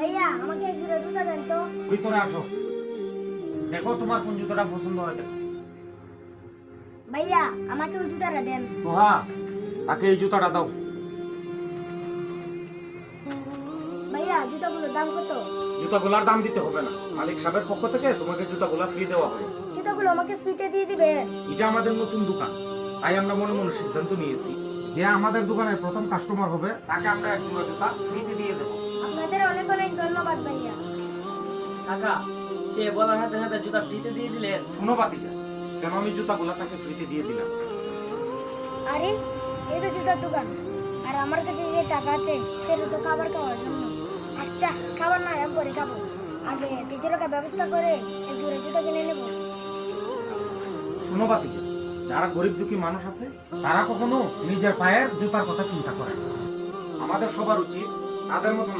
ভাইয়া আমাকে এক জোড়া জুতা দেন তো। ভিতরে আসো, দেখো তোমার কোন জুতোটা পছন্দ হয় দেখো। ভাইয়া আমাকে ওই জুতাটা দেন। তোহা, তাকে এই জুতাটা দাও। ভাইয়া জুতাগুলোর দাম কত? জুতাগুলার দাম দিতে হবে না, মালিক সাহেবের পক্ষ থেকে তোমাকে জুতাগুলা ফ্রি দেওয়া হবে। জুতাগুলো আমাকে ফ্রিতে দিয়ে দিবেন? এটা আমাদের নতুন দোকান, তাই আমরা মনে মনে সিদ্ধান্ত নিয়েছি যে আমাদের দোকানের প্রথম কাস্টমার হবে তাকে আমরা এক জোড়া জুতা ফ্রিতে দিয়ে দেবো। আপনাদের অনেক অনেক ধন্যবাদ ভাইয়া। কাকা, সে বলার সাথে সাথে জুতা ফ্রিতে দিয়ে দিলেন। শোনো বাতিজা, কেন আমি জুতাগুলা তাকে ফ্রিতে দিয়ে দিলাম? আরে এই তো জুতার দোকান, আর আমার কাছে যে টাকা আছে সেটা তো খাবার খাওয়ার জন্য। আচ্ছা খাবার না আমি পরে খাবো, আগে কিছু টাকা ব্যবস্থা করে এক জোড়া জুতা কিনে নেবো। শোনো বাতিজা, যারা গরিব দুঃখী মানুষ আছে তারা কখনো নিজের পায়ের জুতার কথা চিন্তা করে না। আমাদের সবার উচিত তাদের মতো